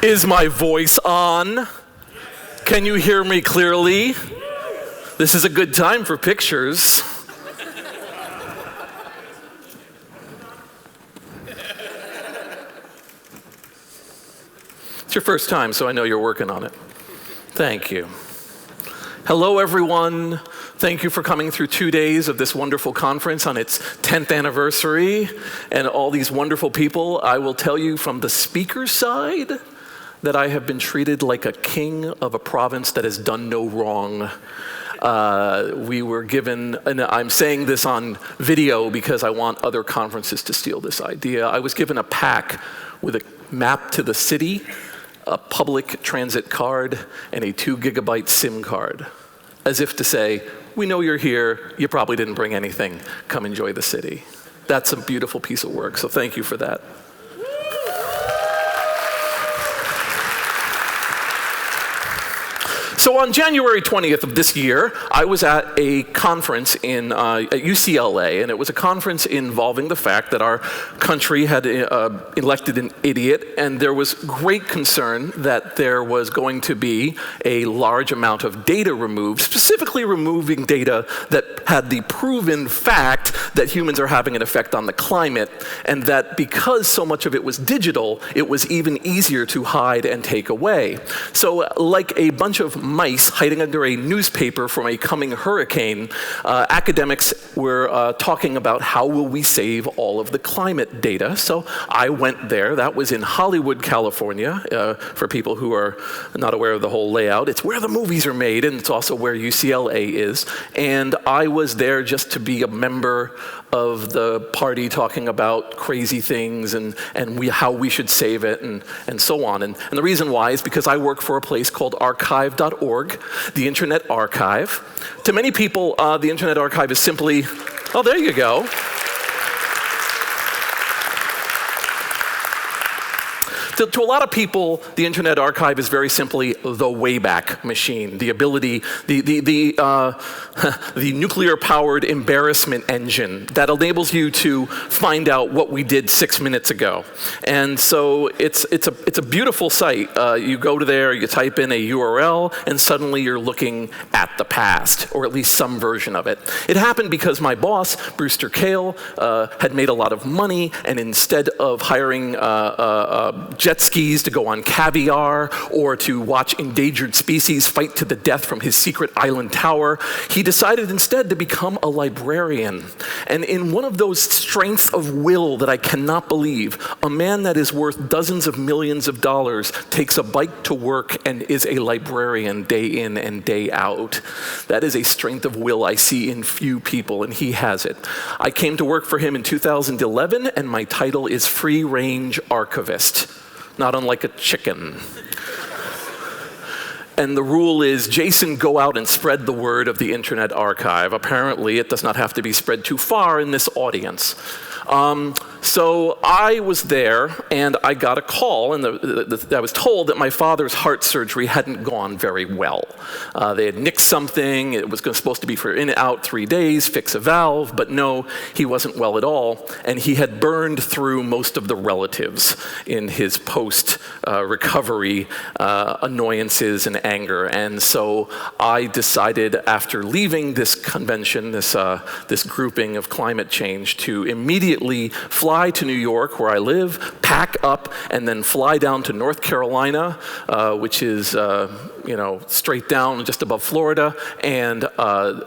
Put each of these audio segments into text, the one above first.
Is my voice on? Can you hear me clearly? This is a good time for pictures. It's your first time, so I know you're working on it. Thank you. Hello, everyone. Thank you for coming through 2 days of this wonderful conference on its 10th anniversary and all these wonderful people. I will tell you from the speaker's side that I have been treated like a king of a province that has done no wrong. We were given, and I'm saying this on video because I want other conferences to steal this idea. I was given a pack with a map to the city, a public transit card, and a 2 gigabyte SIM card. As if to say, we know you're here, you probably didn't bring anything, come enjoy the city. That's a beautiful piece of work, so thank you for that. So on January 20th of this year, I was at a conference at UCLA, and it was a conference involving the fact that our country had elected an idiot, and there was great concern that there was going to be a large amount of data removed, specifically removing data that had the proven fact that humans are having an effect on the climate, and that because so much of it was digital, it was even easier to hide and take away. So like a bunch of mice hiding under a newspaper from a coming hurricane, academics were talking about how will we save all of the climate data. So I went there. That was in Hollywood, California. For people who are not aware of the whole layout, it's where the movies are made, and it's also where UCLA is. And I was there just to be a member of the party talking about crazy things and how we should save it and so on. And the reason why is because I work for a place called archive.org, the Internet Archive. To many people, the Internet Archive is simply, oh, there you go. To a lot of people, the Internet Archive is very simply the Wayback Machine, the ability, the nuclear-powered embarrassment engine that enables you to find out what we did 6 minutes ago. And so it's a beautiful site. You go to there, you type in a URL, and suddenly you're looking at the past, or at least some version of it. It happened because my boss, Brewster Kahle, had made a lot of money, and instead of hiring jet skis to go on caviar or to watch endangered species fight to the death from his secret island tower, he decided instead to become a librarian. And in one of those strengths of will that I cannot believe, a man that is worth dozens of millions of dollars takes a bike to work and is a librarian day in and day out. That is a strength of will I see in few people, and he has it. I came to work for him in 2011, and my title is Free-Range Archivist. Not unlike a chicken. And the rule is, Jason, go out and spread the word of the Internet Archive. Apparently, it does not have to be spread too far in this audience. So I was there, and I got a call, and I was told that my father's heart surgery hadn't gone very well. They had nicked something. It was supposed to be for in and out 3 days, fix a valve, but no, he wasn't well at all, and he had burned through most of the relatives in his post-recovery annoyances and anger. And so I decided, after leaving this convention, this grouping of climate change, to immediately fly to New York, where I live, pack up, and then fly down to North Carolina, which is straight down just above Florida, and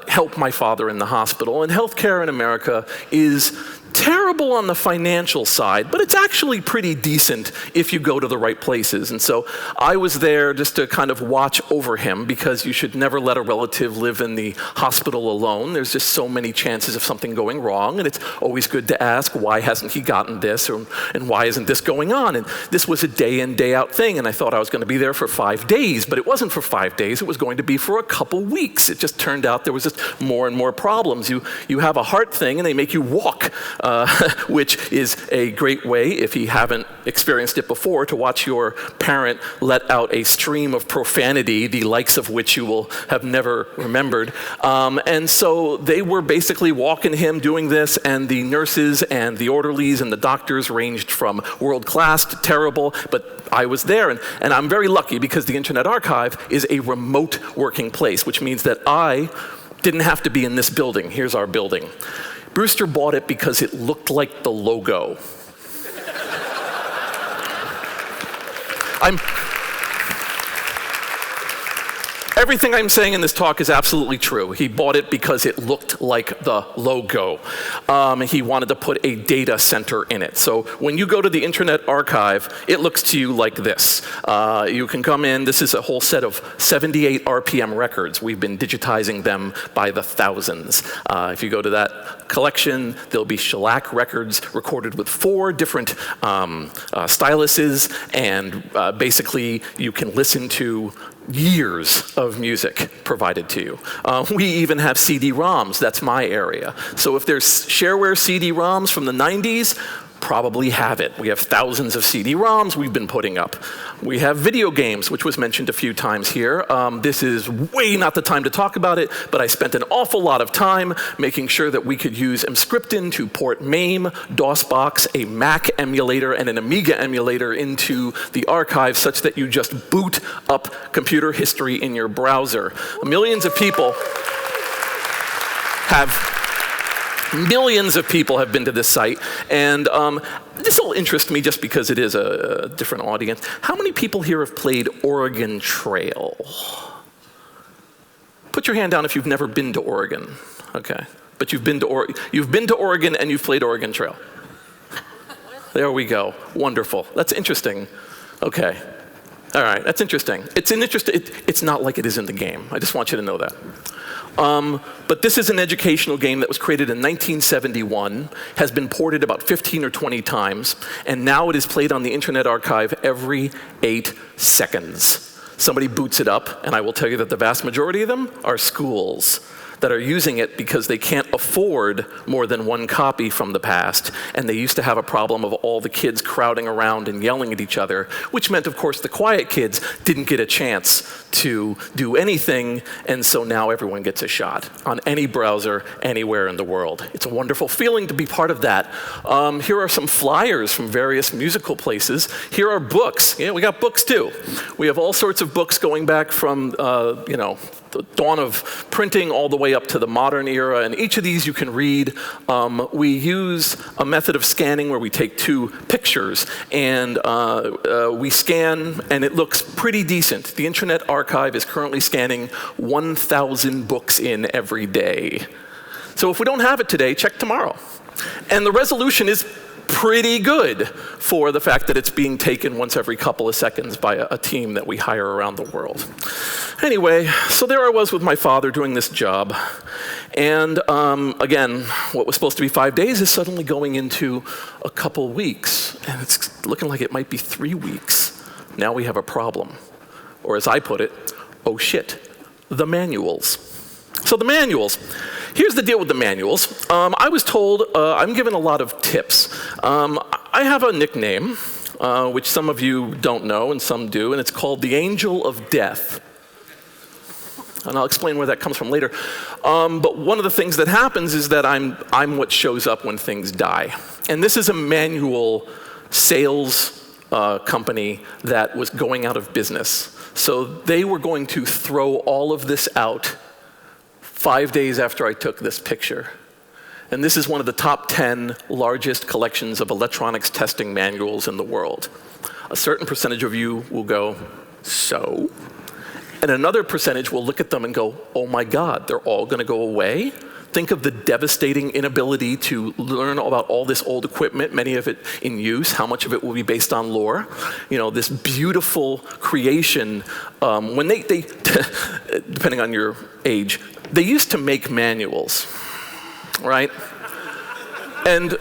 help my father in the hospital. And healthcare in America is terrible on the financial side, but it's actually pretty decent if you go to the right places. And so I was there just to kind of watch over him, because you should never let a relative live in the hospital alone. There's just so many chances of something going wrong, and it's always good to ask, why hasn't he gotten this, and why isn't this going on? And this was a day in, day out thing, and I thought I was going to be there for 5 days, but it wasn't for 5 days. It was going to be for a couple weeks. It just turned out there was just more and more problems. You have a heart thing, and they make you walk which is a great way, if you haven't experienced it before, to watch your parent let out a stream of profanity, the likes of which you will have never remembered. And so they were basically walking him doing this, and the nurses and the orderlies and the doctors ranged from world-class to terrible, but I was there, and I'm very lucky because the Internet Archive is a remote working place, which means that I didn't have to be in this building. Here's our building. Brewster bought it because it looked like the logo. Everything I'm saying in this talk is absolutely true. He bought it because it looked like the logo. He wanted to put a data center in it. So when you go to the Internet Archive, it looks to you like this. You can come in. This is a whole set of 78 RPM records. We've been digitizing them by the thousands. If you go to that collection, there'll be shellac records recorded with 4 different styluses, and basically you can listen to years of music provided to you. We even have CD-ROMs. That's my area. So if there's shareware CD-ROMs from the 90s, probably have it. We have thousands of CD-ROMs we've been putting up. We have video games, which was mentioned a few times here. This is way not the time to talk about it, but I spent an awful lot of time making sure that we could use Emscripten to port MAME, DOSBox, a Mac emulator, and an Amiga emulator into the archive such that you just boot up computer history in your browser. Millions of people have been to this site, and this will interest me just because it is a different audience. How many people here have played Oregon Trail? Put your hand down if you've never been to Oregon. Okay, but you've been to Oregon and you've played Oregon Trail. There we go. Wonderful. That's interesting. Okay. All right. That's interesting. It's not like it is in the game. I just want you to know that. But this is an educational game that was created in 1971, has been ported about 15 or 20 times, and now it is played on the Internet Archive every 8 seconds. Somebody boots it up, and I will tell you that the vast majority of them are schools that are using it because they can't afford more than 1 copy from the past, and they used to have a problem of all the kids crowding around and yelling at each other, which meant, of course, the quiet kids didn't get a chance to do anything, and so now everyone gets a shot on any browser anywhere in the world. It's a wonderful feeling to be part of that. Here are some flyers from various musical places. Here are books. Yeah, we got books too. We have all sorts of books going back from, the dawn of printing all the way up to the modern era, and each of these you can read. We use a method of scanning where we take 2 pictures, and we scan, and it looks pretty decent. The Internet Archive is currently scanning 1,000 books in every day. So if we don't have it today, check tomorrow. And the resolution is pretty good for the fact that it's being taken once every couple of seconds by a team that we hire around the world. Anyway, so there I was with my father doing this job. And again, what was supposed to be 5 days is suddenly going into a couple weeks. And it's looking like it might be 3 weeks. Now we have a problem. Or as I put it, oh shit, the manuals. So the manuals. Here's the deal with the manuals. I was told, I'm given a lot of tips. I have a nickname, which some of you don't know and some do, and it's called the Angel of Death. And I'll explain where that comes from later. But one of the things that happens is that I'm what shows up when things die. And this is a manual sales company that was going out of business. So they were going to throw all of this out 5 days after I took this picture. And this is one of the top 10 largest collections of electronics testing manuals in the world. A certain percentage of you will go, so? And another percentage will look at them and go, oh my God, they're all going to go away? Think of the devastating inability to learn about all this old equipment, many of it in use, how much of it will be based on lore. You know, this beautiful creation, when they depending on your age, they used to make manuals, right? And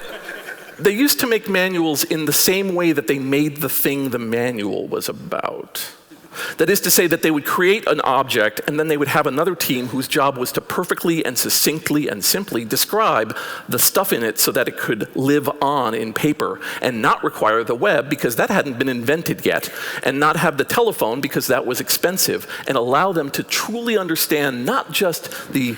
they used to make manuals in the same way that they made the thing the manual was about. That is to say that they would create an object and then they would have another team whose job was to perfectly and succinctly and simply describe the stuff in it so that it could live on in paper and not require the web because that hadn't been invented yet, and not have the telephone because that was expensive, and allow them to truly understand not just the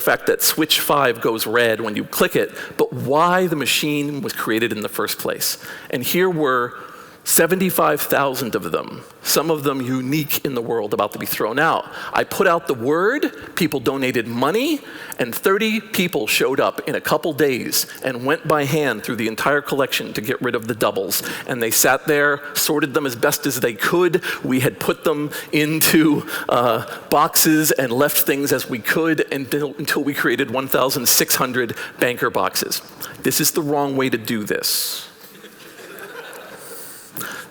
fact that switch 5 goes red when you click it, but why the machine was created in the first place. And here were 75,000 of them, some of them unique in the world, about to be thrown out. I put out the word, people donated money, and 30 people showed up in a couple days and went by hand through the entire collection to get rid of the doubles. And they sat there, sorted them as best as they could. We had put them into boxes and left things as we could until we created 1,600 banker boxes. This is the wrong way to do this.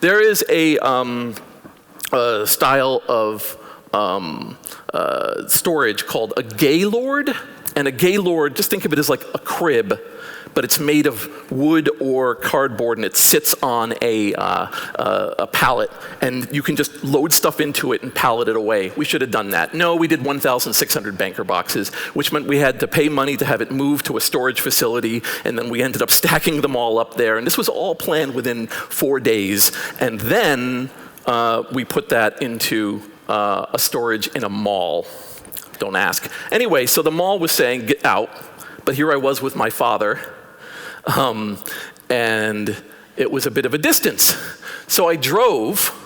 There is a style of storage called a gaylord. And a gaylord, just think of it as like a crib, but it's made of wood or cardboard, and it sits on a pallet, and you can just load stuff into it and pallet it away. We should have done that. No, we did 1,600 banker boxes, which meant we had to pay money to have it moved to a storage facility, and then we ended up stacking them all up there, and this was all planned within 4 days, and then we put that into a storage in a mall. Don't ask. Anyway, so the mall was saying, get out, but here I was with my father, and it was a bit of a distance. So I drove.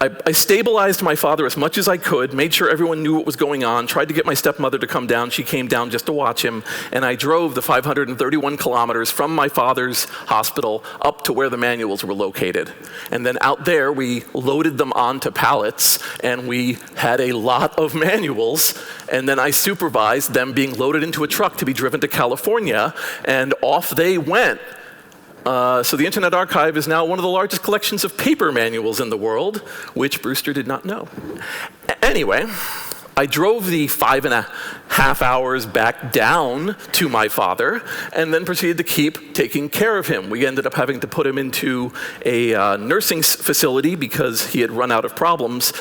I stabilized my father as much as I could, made sure everyone knew what was going on, tried to get my stepmother to come down. She came down just to watch him, and I drove the 531 kilometers from my father's hospital up to where the manuals were located. And then out there, we loaded them onto pallets, and we had a lot of manuals, and then I supervised them being loaded into a truck to be driven to California, and off they went. So the Internet Archive is now one of the largest collections of paper manuals in the world, which Brewster did not know. Anyway, I drove the 5.5 hours back down to my father and then proceeded to keep taking care of him. We ended up having to put him into a nursing facility because he had run out of problems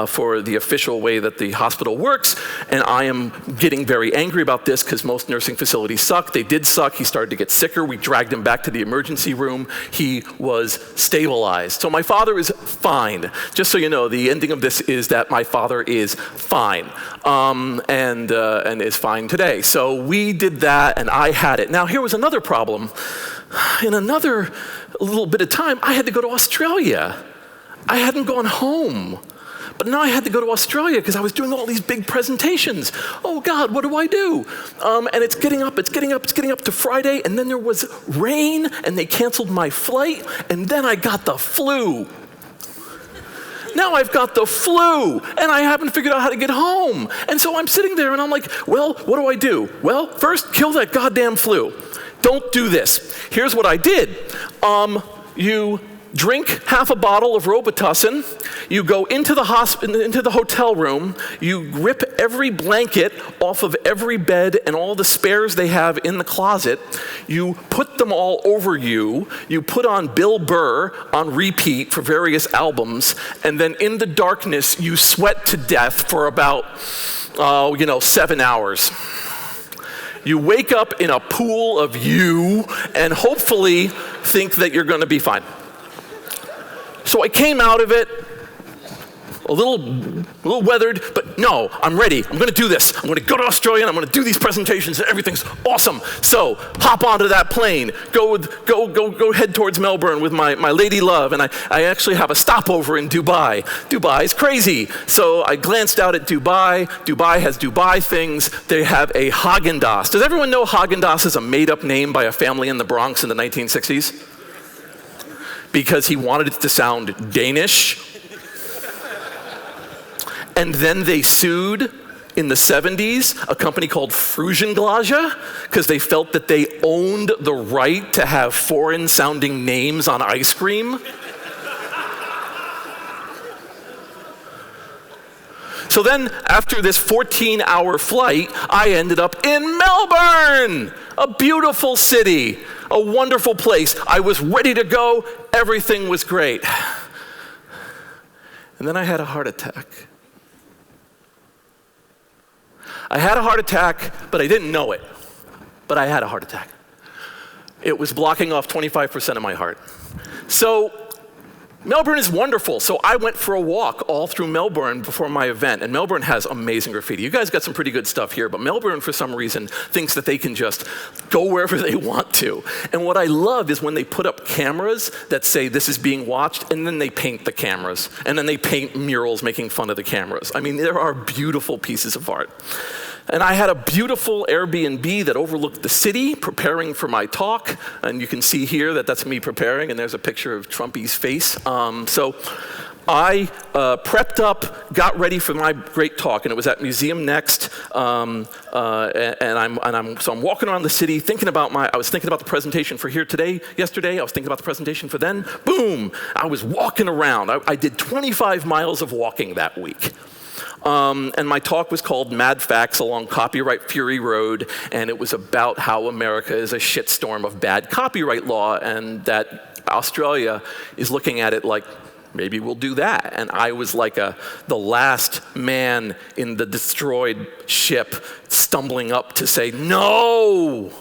for the official way that the hospital works. And I am getting very angry about this because most nursing facilities suck. They did suck. He started to get sicker. We dragged him back to the emergency room. He was stabilized. So my father is fine. Just so you know, the ending of this is that my father is fine. And is fine today. So we did that, and I had it. Now, here was another problem. In another little bit of time, I had to go to Australia. I hadn't gone home. But now I had to go to Australia because I was doing all these big presentations. Oh, God, what do I do? And it's getting up to Friday, and then there was rain, and they canceled my flight, and then I got the flu. Now I've got the flu, and I haven't figured out how to get home. And so I'm sitting there, and I'm like, well, what do I do? Well, first, kill that goddamn flu. Don't do this. Here's what I did. You drink half a bottle of Robitussin, you go into the hotel room, you rip every blanket off of every bed and all the spares they have in the closet, you put them all over you, you put on Bill Burr on repeat for various albums, and then in the darkness you sweat to death for about 7 hours. You wake up in a pool of you and hopefully think that you're going to be fine. So I came out of it a little weathered, but no, I'm ready. I'm going to do this. I'm going to go to Australia, and I'm going to do these presentations, and everything's awesome. So hop onto that plane, go head towards Melbourne with my lady love, and I actually have a stopover in Dubai. Dubai's crazy. So I glanced out at Dubai. Dubai has Dubai things. They have a Haagen-Dazs. Does everyone know Haagen-Dazs is a made-up name by a family in the Bronx in the 1960s? Because he wanted it to sound Danish. And then they sued in the 70s a company called Frugenglaja because they felt that they owned the right to have foreign-sounding names on ice cream. So then, after this 14-hour flight, I ended up in Melbourne, a beautiful city, a wonderful place. I was ready to go. Everything was great. And then I had a heart attack. I had a heart attack, but I didn't know it. But I had a heart attack. It was blocking off 25% of my heart. So Melbourne is wonderful. So I went for a walk all through Melbourne before my event. And Melbourne has amazing graffiti. You guys got some pretty good stuff here, but Melbourne, for some reason, thinks that they can just go wherever they want to. And what I love is when they put up cameras that say this is being watched, and then they paint the cameras. And then they paint murals making fun of the cameras. I mean, there are beautiful pieces of art. And I had a beautiful Airbnb that overlooked the city, preparing for my talk. And you can see here that that's me preparing, and there's a picture of Trumpy's face. So I prepped up, got ready for my great talk, and it was at Museum Next. So I'm walking around the city, I was thinking about the presentation for yesterday. I was thinking about the presentation for then. Boom! I was walking around. I did 25 miles of walking that week. And my talk was called Mad Facts Along Copyright Fury Road, and it was about how America is a shitstorm of bad copyright law, and that Australia is looking at it like, maybe we'll do that. And I was like the last man in the destroyed ship stumbling up to say, no!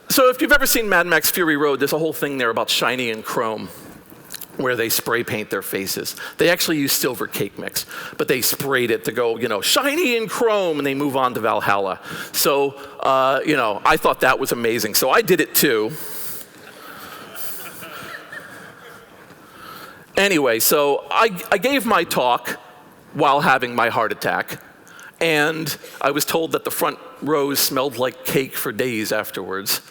So if you've ever seen Mad Max Fury Road, there's a whole thing there about shiny and chrome, where they spray paint their faces. They actually use silver cake mix, but they sprayed it to go, shiny and chrome, and they move on to Valhalla. So, I thought that was amazing. So I did it too. Anyway, so I gave my talk while having my heart attack, and I was told that the front rows smelled like cake for days afterwards.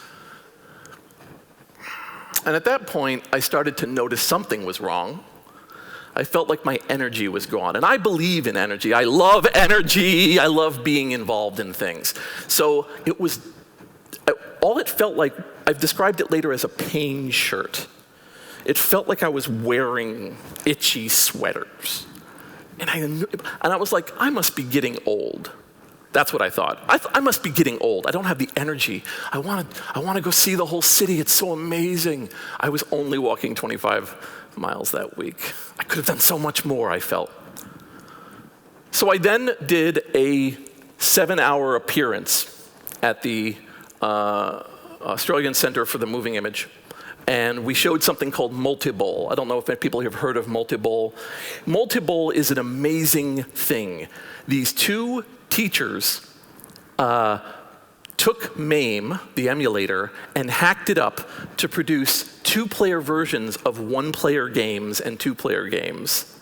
And at that point, I started to notice something was wrong. I felt like my energy was gone. And I believe in energy. I love energy. I love being involved in things. So all it felt like, I've described it later as a pain shirt. It felt like I was wearing itchy sweaters. And I was like, I must be getting old. That's what I thought. I must be getting old. I don't have the energy. I want to go see the whole city. It's so amazing. I was only walking 25 miles that week. I could have done so much more, I felt. So I then did a 7-hour appearance at the Australian Centre for the Moving Image. And we showed something called multi-bowl. I don't know if people here have heard of multi-bowl. Multi-bowl is an amazing thing. These two teachers took MAME, the emulator, and hacked it up to produce 2-player versions of 1-player games and 2-player games.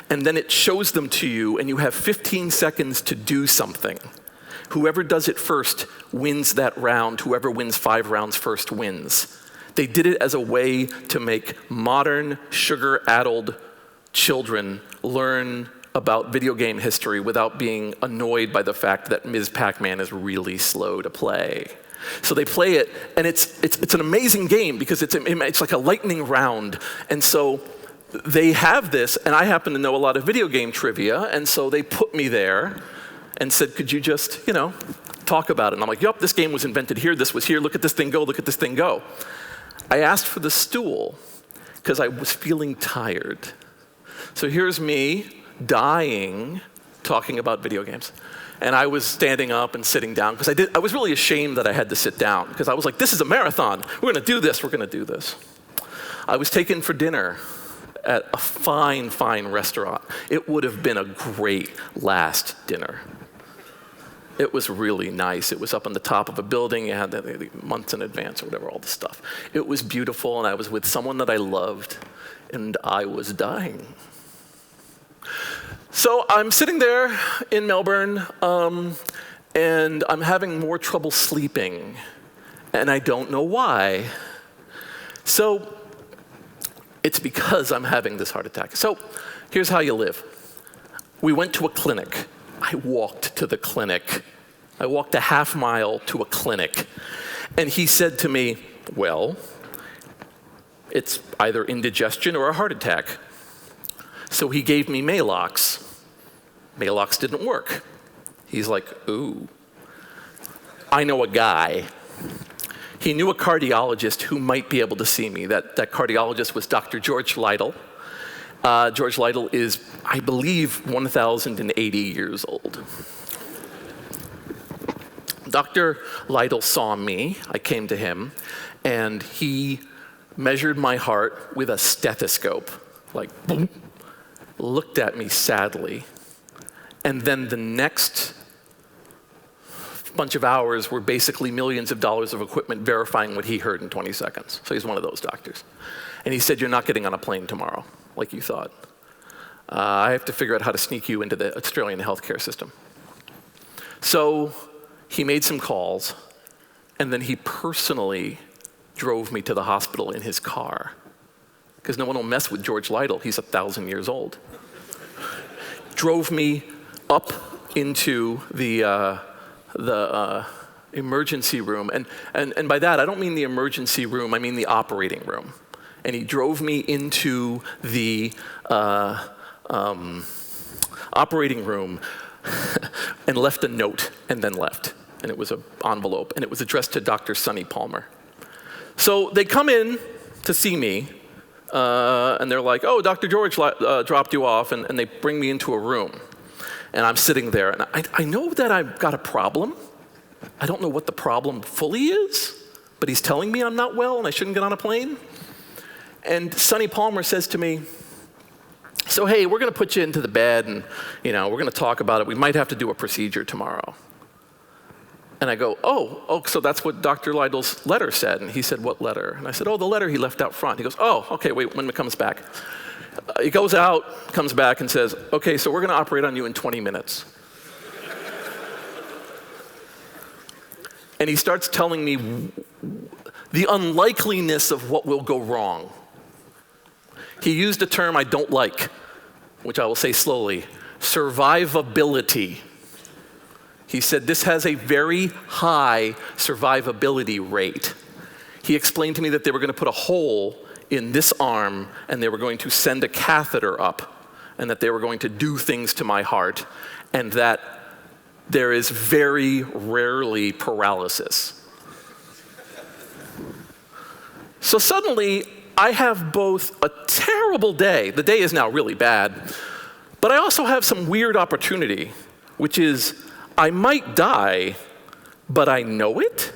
And then it shows them to you, and you have 15 seconds to do something. Whoever does it first wins that round. Whoever wins 5 rounds first wins. They did it as a way to make modern, sugar-addled children learn about video game history without being annoyed by the fact that Ms. Pac-Man is really slow to play. So they play it, and it's an amazing game because it's like a lightning round. And so they have this, and I happen to know a lot of video game trivia, and so they put me there and said, could you just, talk about it? And I'm like, yup, this game was invented here, this was here, look at this thing go, look at this thing go. I asked for the stool because I was feeling tired. So here's me, dying, talking about video games. And I was standing up and sitting down because I was really ashamed that I had to sit down because I was like, this is a marathon. We're going to do this. I was taken for dinner at a fine, fine restaurant. It would have been a great last dinner. It was really nice. It was up on the top of a building. You had the months in advance or whatever, all the stuff. It was beautiful, and I was with someone that I loved, and I was dying. So I'm sitting there in Melbourne, and I'm having more trouble sleeping, and I don't know why. So it's because I'm having this heart attack. So here's how you live. We went to a clinic. I walked to the clinic. I walked a half mile to a clinic. And he said to me, well, it's either indigestion or a heart attack. So he gave me Maalox. Maalox didn't work. He's like, ooh, I know a guy. He knew a cardiologist who might be able to see me. That cardiologist was Dr. George Lytle. George Lytle is, I believe, 1,080 years old. Dr. Lytle saw me. I came to him, and he measured my heart with a stethoscope, like, boom, looked at me sadly, and then the next bunch of hours were basically millions of dollars of equipment verifying what he heard in 20 seconds. So he's one of those doctors. And he said, "You're not getting on a plane tomorrow, like you thought. I have to figure out how to sneak you into the Australian healthcare system." So he made some calls, and then he personally drove me to the hospital in his car. Because no one will mess with George Lytle. He's 1,000 years old. Drove me up into the emergency room. And by that, I don't mean the emergency room, I mean the operating room. And he drove me into the operating room and left a note and then left. And it was an envelope, and it was addressed to Dr. Sonny Palmer. So they come in to see me, and they're like, "Oh, Dr. George dropped you off," and they bring me into a room. And I'm sitting there, and I know that I've got a problem. I don't know what the problem fully is, but he's telling me I'm not well and I shouldn't get on a plane. And Sonny Palmer says to me, "So hey, we're going to put you into the bed, and we're going to talk about it. We might have to do a procedure tomorrow." And I go, oh, so that's what Dr. Lytle's letter said. And he said, "What letter?" And I said, "Oh, the letter he left out front." He goes, "Oh, okay, wait, when it comes back." He goes out, comes back, and says, "Okay, so we're going to operate on you in 20 minutes. And he starts telling me the unlikeliness of what will go wrong. He used a term I don't like, which I will say slowly: survivability. He said this has a very high survivability rate. He explained to me that they were going to put a hole in this arm, and they were going to send a catheter up, and that they were going to do things to my heart, and that there is very rarely paralysis. So suddenly, I have both a terrible day. The day is now really bad, but I also have some weird opportunity, which is I might die, but I know it?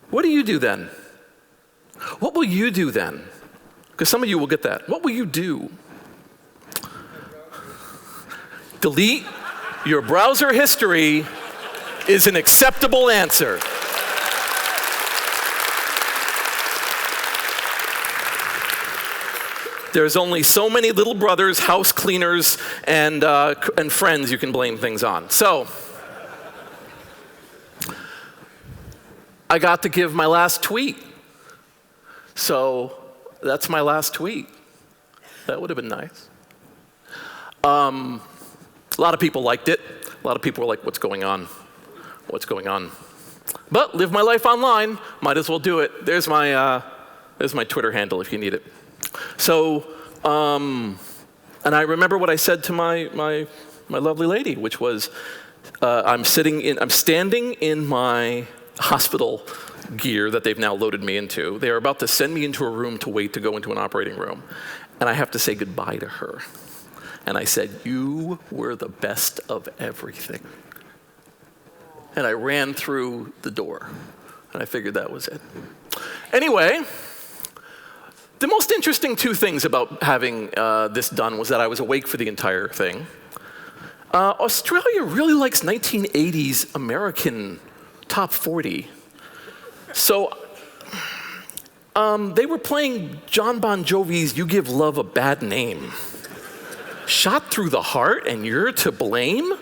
What do you do then? What will you do then? Because some of you will get that. What will you do? Delete your browser history is an acceptable answer. There's only so many little brothers, house cleaners, and friends you can blame things on. So, I got to give my last tweet. So, that's my last tweet. That would have been nice. A lot of people liked it. A lot of people were like, "What's going on? What's going on?" But live my life online. Might as well do it. There's my Twitter handle if you need it. So, and I remember what I said to my lovely lady, which was, I'm standing in my hospital gear that they've now loaded me into. They are about to send me into a room to wait to go into an operating room, and I have to say goodbye to her. And I said, "You were the best of everything." And I ran through the door, and I figured that was it. Anyway, the most interesting two things about having this done was that I was awake for the entire thing. Australia really likes 1980s American top 40. So they were playing John Bon Jovi's "You Give Love a Bad Name." Shot through the heart and you're to blame?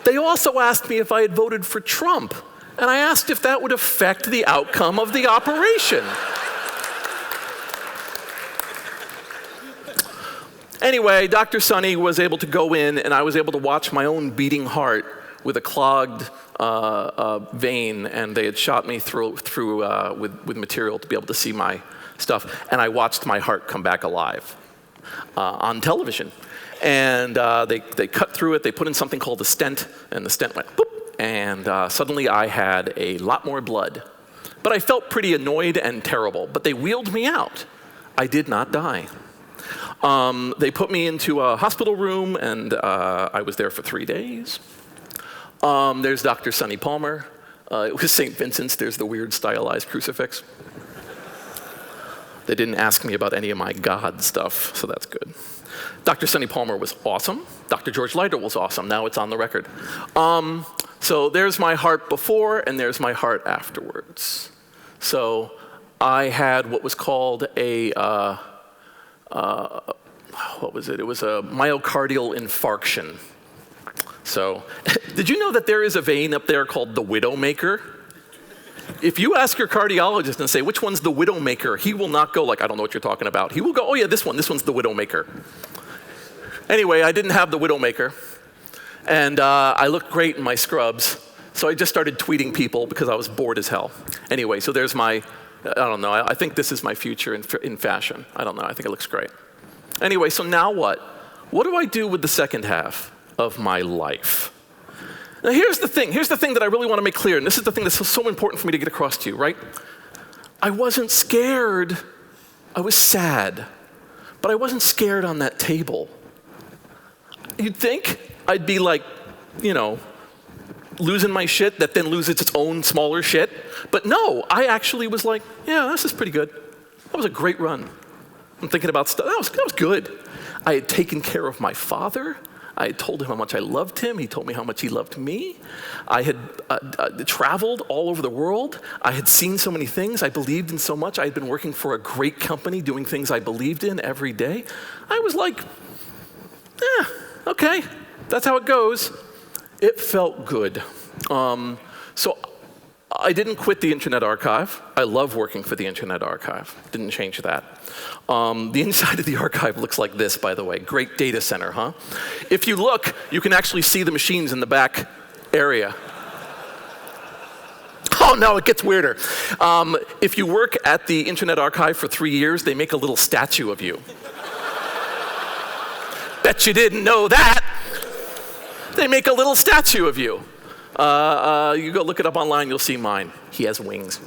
They also asked me if I had voted for Trump, and I asked if that would affect the outcome of the operation. Anyway, Dr. Sonny was able to go in, and I was able to watch my own beating heart with a clogged vein, and they had shot me through with material to be able to see my stuff, and I watched my heart come back alive on television. And they cut through it, they put in something called a stent, and the stent went boop, and suddenly I had a lot more blood. But I felt pretty annoyed and terrible. But they wheeled me out. I did not die. They put me into a hospital room, and I was there for 3 days. There's Dr. Sonny Palmer. It was St. Vincent's. There's the weird stylized crucifix. They didn't ask me about any of my God stuff, so that's good. Dr. Sonny Palmer was awesome. Dr. George Leiter was awesome. Now it's on the record. So there's my heart before, and there's my heart afterwards. So I had what was called a, what was it? It was a myocardial infarction. So, did you know that there is a vein up there called the Widowmaker? If you ask your cardiologist and say, which one's the Widowmaker, he will not go like, I don't know what you're talking about. He will go, oh yeah, this one's the Widowmaker. Anyway, I didn't have the Widowmaker, and I looked great in my scrubs, so I just started tweeting people because I was bored as hell. Anyway, so there's my, I don't know, I think this is my future in fashion. I don't know, I think it looks great. Anyway, so now what? What do I do with the second half of my life? Now here's the thing that I really want to make clear, and this is the thing that's so important for me to get across to you, right? I wasn't scared, I was sad, but I wasn't scared on that table. You'd think I'd be like, you know, losing my shit that then loses its own smaller shit, but no, I actually was like, yeah, this is pretty good. That was a great run. I'm thinking about stuff, that was good. I had taken care of my father. I had told him how much I loved him. He told me how much he loved me. I had traveled all over the world. I had seen so many things. I believed in so much. I had been working for a great company, doing things I believed in every day. I was like, yeah, okay, that's how it goes. It felt good. So I didn't quit the Internet Archive. I love working for the Internet Archive. Didn't change that. The inside of the archive looks like this, by the way. Great data center, huh? If you look, you can actually see the machines in the back area. Oh no, it gets weirder. If you work at the Internet Archive for 3 years, they make a little statue of you. Bet you didn't know that. They make a little statue of you. You go look it up online, you'll see mine. He has wings.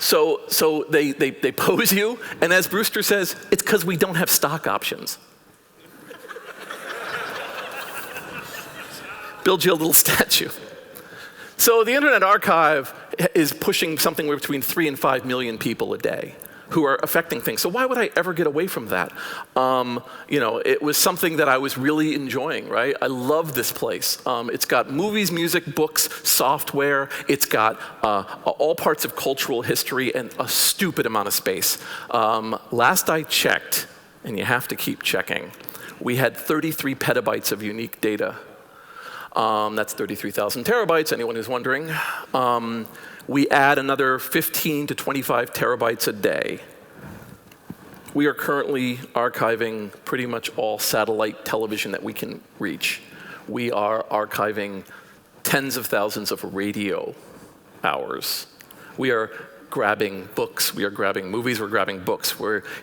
So they pose you, and as Brewster says, it's because we don't have stock options. Build you a little statue. So the Internet Archive is pushing something between 3 and 5 million people a day who are affecting things. So why would I ever get away from that? You know, it was something that I was really enjoying, right? I love this place. It's got movies, music, books, software. It's got all parts of cultural history and a stupid amount of space. Last I checked, and you have to keep checking, we had 33 petabytes of unique data. That's 33,000 terabytes, anyone who's wondering. We add another 15 to 25 terabytes a day. We are currently archiving pretty much all satellite television that we can reach. We are archiving tens of thousands of radio hours. We are grabbing books, we are grabbing movies, we're grabbing books.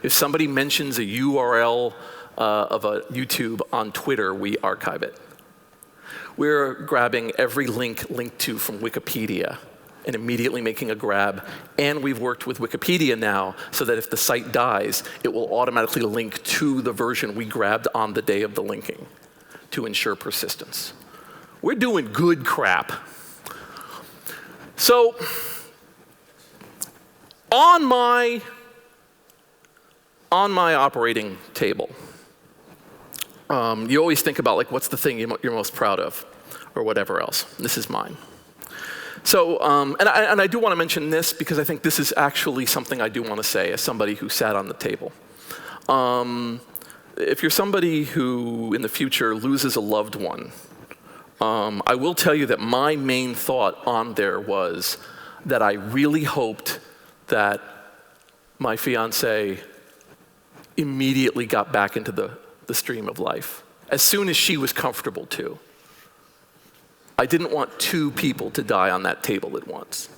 If somebody mentions a URL of a YouTube on Twitter, we archive it. We're grabbing every link linked to from Wikipedia and immediately making a grab. And we've worked with Wikipedia now so that if the site dies, it will automatically link to the version we grabbed on the day of the linking to ensure persistence. We're doing good crap. So on my operating table, you always think about, like, what's the thing you're most proud of, or whatever else. This is mine. So, and I do want to mention this because I think this is actually something I do want to say as somebody who sat on the table. If you're somebody who, in the future, loses a loved one, I will tell you that my main thought on there was that I really hoped that my fiancée immediately got back into the stream of life, as soon as she was comfortable to. I didn't want 2 people to die on that table at once.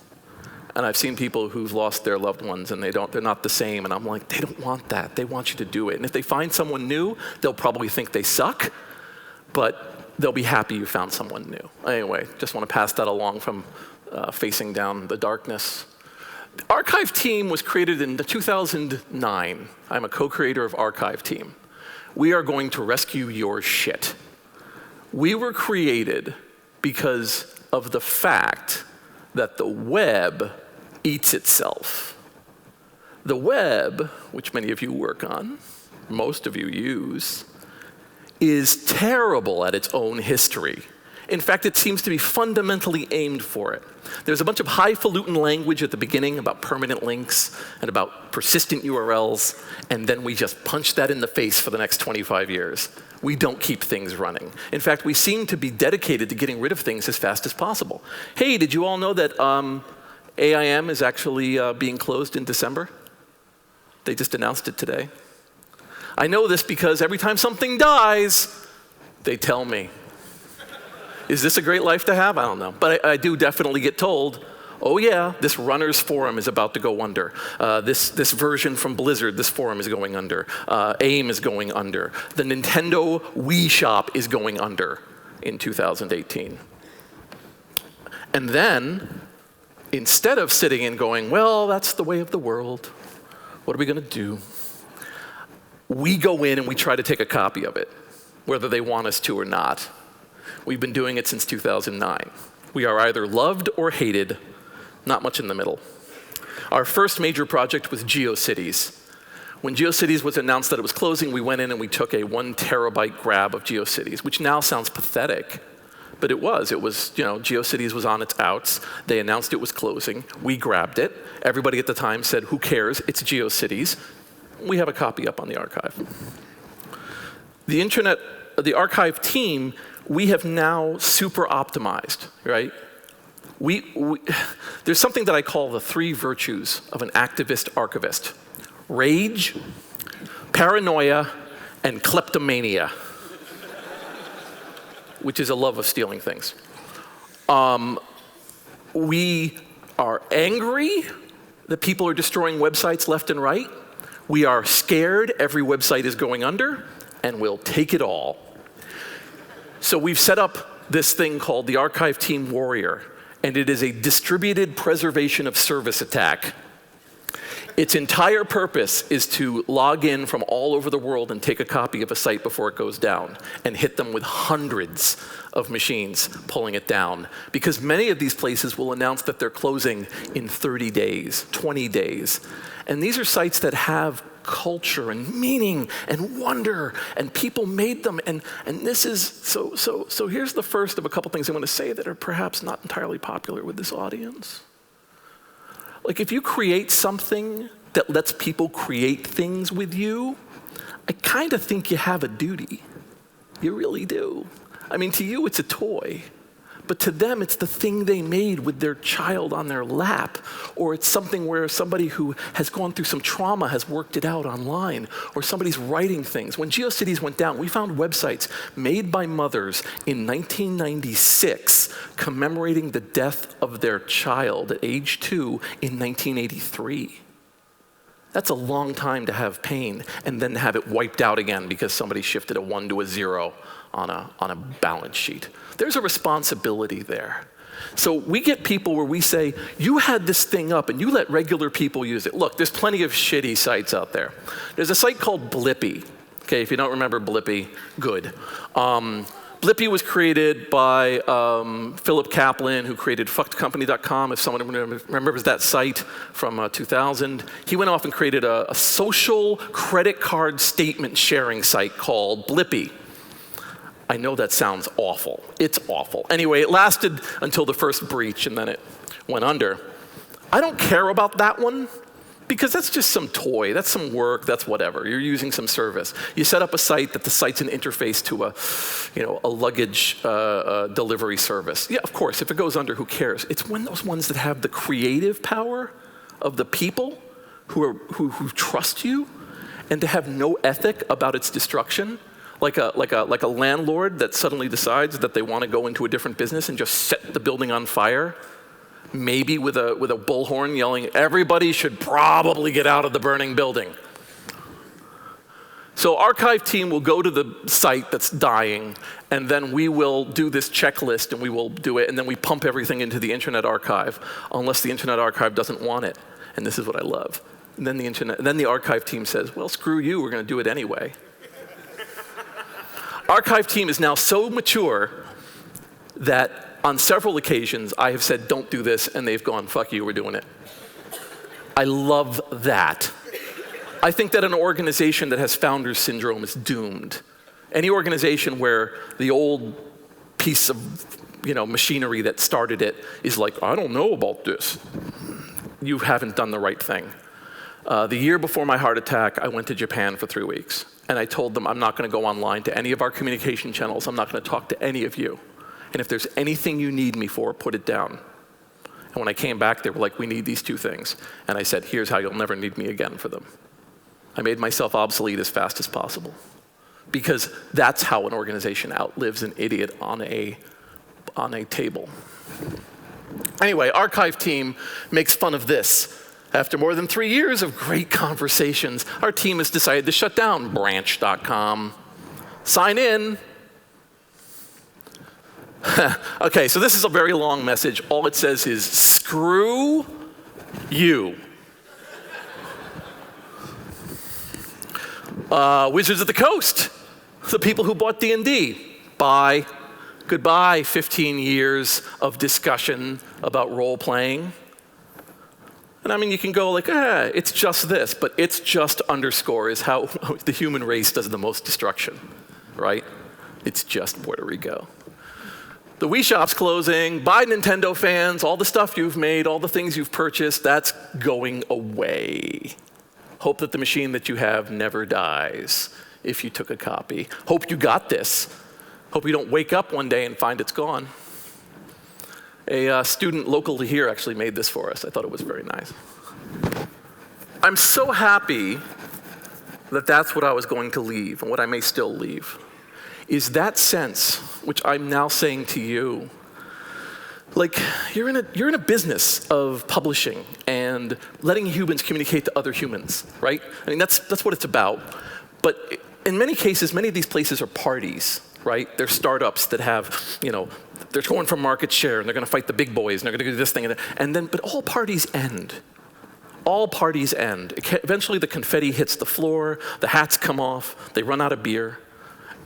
And I've seen people who've lost their loved ones and they're not the same, and I'm like, they don't want that. They want you to do it. And if they find someone new, they'll probably think they suck, but they'll be happy you found someone new. Anyway, just want to pass that along from facing down the darkness. The Archive team was created in 2009. I'm a co-creator of Archive team. We are going to rescue your shit. We were created because of the fact that the web eats itself. The web, which many of you work on, most of you use, is terrible at its own history. In fact, it seems to be fundamentally aimed for it. There's a bunch of highfalutin language at the beginning about permanent links and about persistent URLs, and then we just punch that in the face for the next 25 years. We don't keep things running. In fact, we seem to be dedicated to getting rid of things as fast as possible. Hey, did you all know that AIM is actually being closed in December? They just announced it today. I know this because every time something dies, they tell me. Is this a great life to have? I don't know. But I do definitely get told, oh yeah, this Runners forum is about to go under. This version from Blizzard, this forum is going under. AIM is going under. The Nintendo Wii Shop is going under in 2018. And then, instead of sitting and going, well, that's the way of the world, what are we going to do? We go in and we try to take a copy of it, whether they want us to or not. We've been doing it since 2009. We are either loved or hated, not much in the middle. Our first major project was GeoCities. When GeoCities was announced that it was closing, we went in and we took a 1 terabyte grab of GeoCities, which now sounds pathetic, but it was, GeoCities was on its outs. They announced it was closing. We grabbed it. Everybody at the time said, who cares? It's GeoCities. We have a copy up on the archive. The archive team, we have now super optimized, right? There's something that I call the 3 virtues of an activist archivist: rage, paranoia, and kleptomania, which is a love of stealing things. We are angry that people are destroying websites left and right. We are scared every website is going under, and we'll take it all. So we've set up this thing called the Archive Team Warrior, and it is a distributed preservation of service attack. Its entire purpose is to log in from all over the world and take a copy of a site before it goes down and hit them with hundreds of machines pulling it down. Because many of these places will announce that they're closing in 30 days, 20 days. And these are sites that have culture and meaning and wonder, and people made them. And this is, so here's the first of a couple things I want to say that are perhaps not entirely popular with this audience. Like, if you create something that lets people create things with you, I kind of think you have a duty. You really do. I mean, to you, it's a toy. But to them, it's the thing they made with their child on their lap. Or it's something where somebody who has gone through some trauma has worked it out online. Or somebody's writing things. When GeoCities went down, we found websites made by mothers in 1996 commemorating the death of their child at age 2 in 1983. That's a long time to have pain and then have it wiped out again because somebody shifted a 1 to a 0 on a balance sheet. There's a responsibility there. So we get people where we say, you had this thing up and you let regular people use it. Look, there's plenty of shitty sites out there. There's a site called Blippi. Okay, if you don't remember Blippi, good. Blippi was created by Philip Kaplan, who created fuckedcompany.com, if someone remembers that site from 2000. He went off and created a social credit card statement sharing site called Blippi. I know that sounds awful. It's awful. Anyway, it lasted until the first breach, and then it went under. I don't care about that one, because that's just some toy, that's some work, that's whatever. You're using some service. You set up a site that the site's an interface to a luggage delivery service. Yeah, of course, if it goes under, who cares? It's when those ones that have the creative power of the people who trust you, and to have no ethic about its destruction, like a landlord that suddenly decides that they want to go into a different business and just set the building on fire. Maybe with a bullhorn yelling, everybody should probably get out of the burning building. So archive team will go to the site that's dying, and then we will do this checklist, and we will do it, and then we pump everything into the Internet Archive, unless the Internet Archive doesn't want it. And this is what I love. And then the archive team says, well, screw you, we're going to do it anyway. Archive team is now so mature that on several occasions I have said, don't do this, and they've gone, fuck you, we're doing it. I love that. I think that an organization that has founder's syndrome is doomed. Any organization where the old piece of machinery that started it is like, I don't know about this. You haven't done the right thing. The year before my heart attack, I went to Japan for 3 weeks. And I told them, I'm not going to go online to any of our communication channels. I'm not going to talk to any of you. And if there's anything you need me for, put it down. And when I came back, they were like, we need these 2 things. And I said, here's how you'll never need me again for them. I made myself obsolete as fast as possible. Because that's how an organization outlives an idiot on a table. Anyway, archive team makes fun of this. After more than 3 years of great conversations, our team has decided to shut down branch.com. Sign in. Okay, so this is a very long message. All it says is, screw you. Wizards of the Coast, the people who bought D&D, bye. Goodbye, 15 years of discussion about role-playing. And I mean, you can go like, it's just this, but it's just underscores how the human race does the most destruction, right? It's just Puerto Rico. The Wii Shop's closing, bye Nintendo fans, all the stuff you've made, all the things you've purchased, that's going away. Hope that the machine that you have never dies if you took a copy. Hope you got this. Hope you don't wake up one day and find it's gone. A student local to here actually made this for us. I thought it was very nice. I'm so happy that that's what I was going to leave, and what I may still leave, is that sense, which I'm now saying to you, like, you're in a business of publishing and letting humans communicate to other humans, right? I mean, that's what it's about. But in many cases, many of these places are parties, right? They're startups that have, they're going for market share, and they're going to fight the big boys, and they're going to do this thing, but all parties end. All parties end. Eventually, the confetti hits the floor, the hats come off, they run out of beer,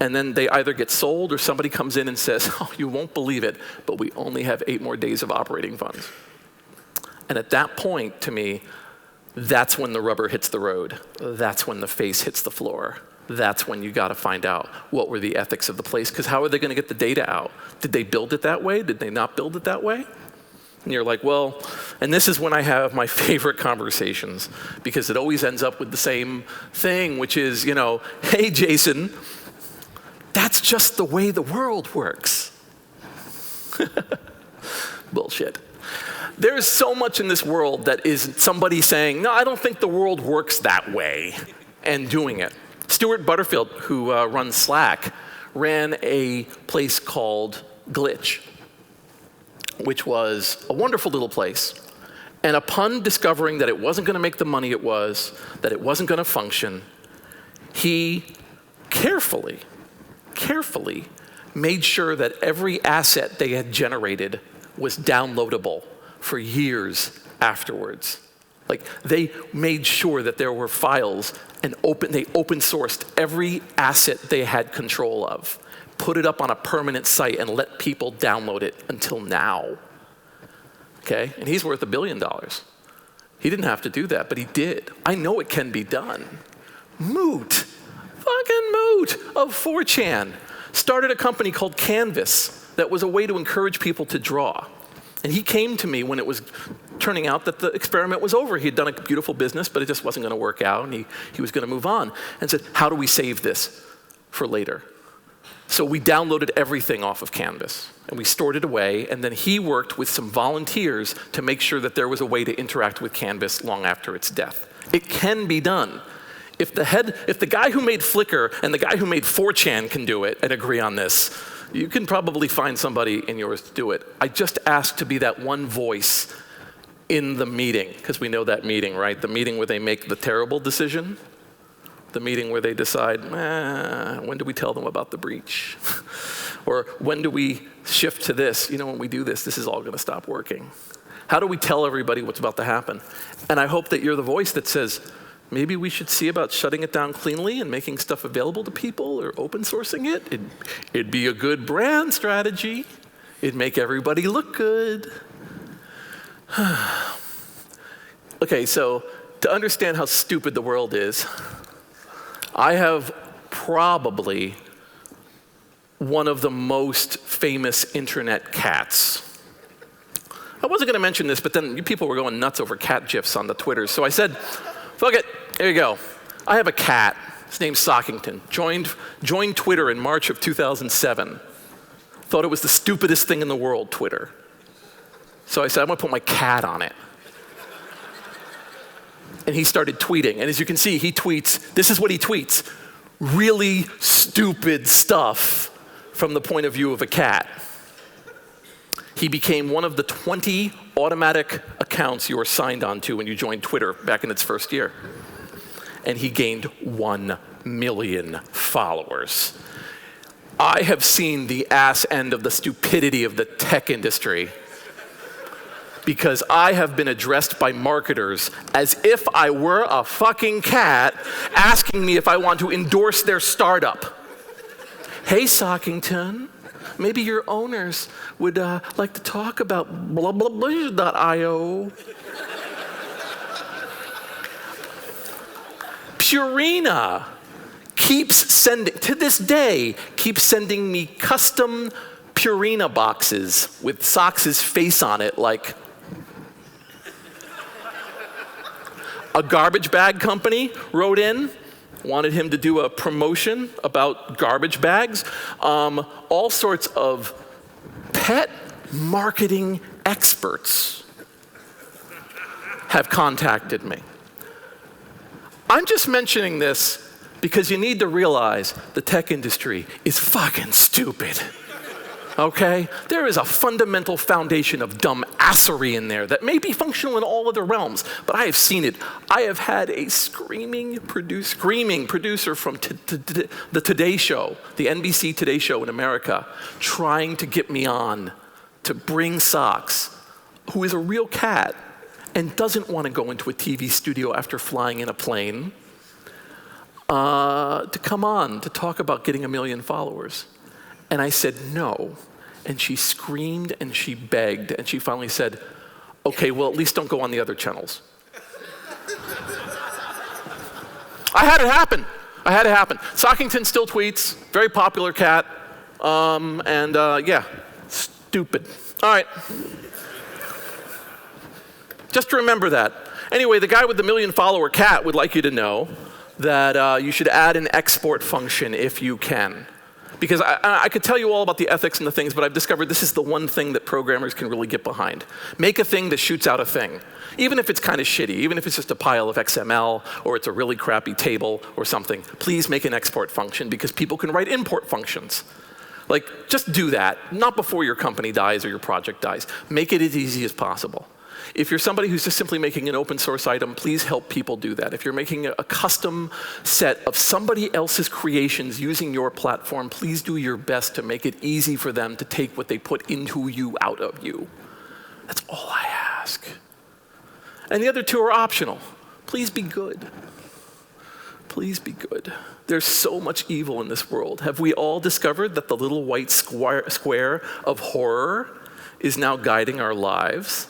and then they either get sold or somebody comes in and says, oh, you won't believe it, but we only have 8 more days of operating funds. And at that point, to me, that's when the rubber hits the road. That's when the face hits the floor. That's when you got to find out what were the ethics of the place, because how are they going to get the data out? Did they build it that way? Did they not build it that way? And you're like, well, and this is when I have my favorite conversations, because it always ends up with the same thing, which is, hey, Jason, that's just the way the world works. Bullshit. There's so much in this world that is somebody saying, no, I don't think the world works that way, and doing it. Stuart Butterfield, who runs Slack, ran a place called Glitch, which was a wonderful little place. And upon discovering that it wasn't going to make the money it was, that it wasn't going to function, he carefully made sure that every asset they had generated was downloadable for years afterwards. Like, they made sure that there were files, and they open sourced every asset they had control of, put it up on a permanent site, and let people download it until now. Okay? And he's worth $1 billion. He didn't have to do that, but he did. I know it can be done. Moot, fucking Moot of 4chan started a company called Canvas that was a way to encourage people to draw. And he came to me when it was turning out that the experiment was over. He had done a beautiful business, but it just wasn't going to work out, and he was going to move on, and said, how do we save this for later? So we downloaded everything off of Canvas, and we stored it away, and then he worked with some volunteers to make sure that there was a way to interact with Canvas long after its death. It can be done. If the guy who made Flickr and the guy who made 4chan can do it and agree on this, you can probably find somebody in yours to do it. I just ask to be that one voice in the meeting, because we know that meeting, right? The meeting where they make the terrible decision. The meeting where they decide, when do we tell them about the breach? Or when do we shift to this? When we do this, this is all going to stop working. How do we tell everybody what's about to happen? And I hope that you're the voice that says, maybe we should see about shutting it down cleanly and making stuff available to people or open sourcing it. It'd be a good brand strategy. It'd make everybody look good. Okay, so to understand how stupid the world is, I have probably one of the most famous internet cats. I wasn't going to mention this, but then you people were going nuts over cat GIFs on the Twitter. So I said, fuck it, here you go. I have a cat. His name's Sockington. Joined Twitter in March of 2007. Thought it was the stupidest thing in the world, Twitter. So I said, I'm going to put my cat on it. And he started tweeting. And as you can see, he tweets, this is what he tweets, really stupid stuff from the point of view of a cat. He became one of the 20 automatic accounts you were signed on to when you joined Twitter back in its first year. And he gained 1 million followers. I have seen the ass end of the stupidity of the tech industry because I have been addressed by marketers as if I were a fucking cat asking me if I want to endorse their startup. Hey, Sockington, maybe your owners would like to talk about blah, blah, blah.io. Purina keeps sending, to this day, keeps sending me custom Purina boxes with Socks's face on it, like a garbage bag company wrote in, wanted him to do a promotion about garbage bags. All sorts of pet marketing experts have contacted me. I'm just mentioning this because you need to realize the tech industry is fucking stupid. Okay? There is a fundamental foundation of dumbassery in there that may be functional in all other realms, but I have seen it. I have had a screaming producer from the Today Show, the NBC Today Show in America, trying to get me on to bring Socks, who is a real cat and doesn't want to go into a TV studio after flying in a plane, to come on to talk about getting 1 million followers. And I said no, and she screamed and she begged, and she finally said, okay, well, at least don't go on the other channels. I had it happen. Sockington still tweets, very popular cat, yeah, stupid. All right. Just remember that. Anyway, the guy with the 1 million follower cat would like you to know that you should add an export function if you can. Because I could tell you all about the ethics and the things, but I've discovered this is the one thing that programmers can really get behind. Make a thing that shoots out a thing. Even if it's kind of shitty, even if it's just a pile of XML, or it's a really crappy table or something, please make an export function because people can write import functions. Like, just do that, not before your company dies or your project dies. Make it as easy as possible. If you're somebody who's just simply making an open source item, please help people do that. If you're making a custom set of somebody else's creations using your platform, please do your best to make it easy for them to take what they put into you out of you. That's all I ask. And the other two are optional. Please be good. Please be good. There's so much evil in this world. Have we all discovered that the little white square of horror is now guiding our lives?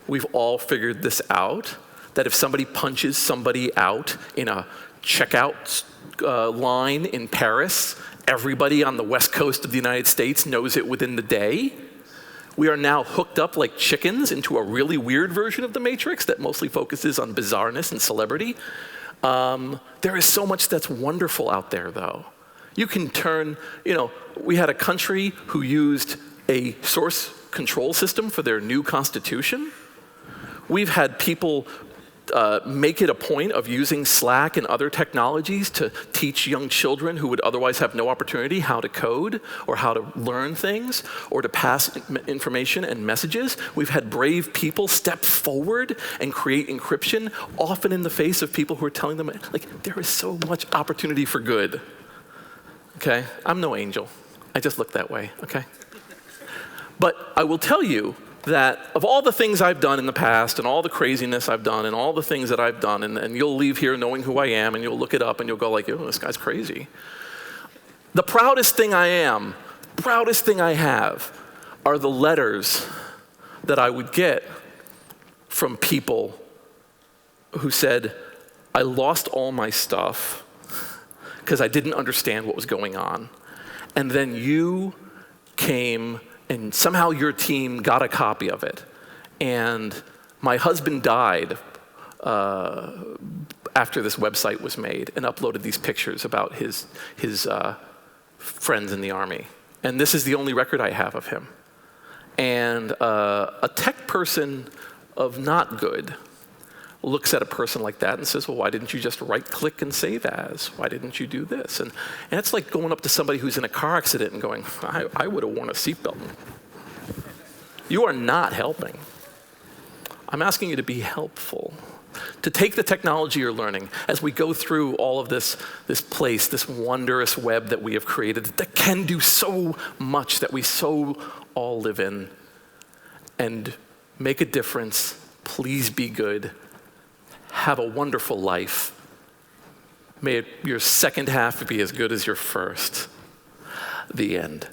We've all figured this out, that if somebody punches somebody out in a checkout line in Paris, everybody on the west coast of the United States knows it within the day. We are now hooked up like chickens into a really weird version of the Matrix that mostly focuses on bizarreness and celebrity. There is so much that's wonderful out there, though. You can turn, we had a country who used a source control system for their new constitution. We've had people make it a point of using Slack and other technologies to teach young children who would otherwise have no opportunity how to code or how to learn things or to pass information and messages. We've had brave people step forward and create encryption, often in the face of people who are telling them, like, there is so much opportunity for good. Okay? I'm no angel. I just look that way, okay? But I will tell you that of all the things I've done in the past and all the craziness I've done and all the things that I've done, and you'll leave here knowing who I am and you'll look it up and you'll go like, oh, this guy's crazy. The proudest thing I have are the letters that I would get from people who said, I lost all my stuff because I didn't understand what was going on. And then you came and somehow your team got a copy of it. And my husband died after this website was made and uploaded these pictures about his friends in the army. And this is the only record I have of him. And a tech person of not good looks at a person like that and says, well, why didn't you just right-click and save as? Why didn't you do this? And it's like going up to somebody who's in a car accident and going, I would have worn a seatbelt. You are not helping. I'm asking you to be helpful, to take the technology you're learning as we go through all of this place, this wondrous web that we have created that can do so much that we so all live in, and make a difference. Please be good. Have a wonderful life. May your second half be as good as your first. The end.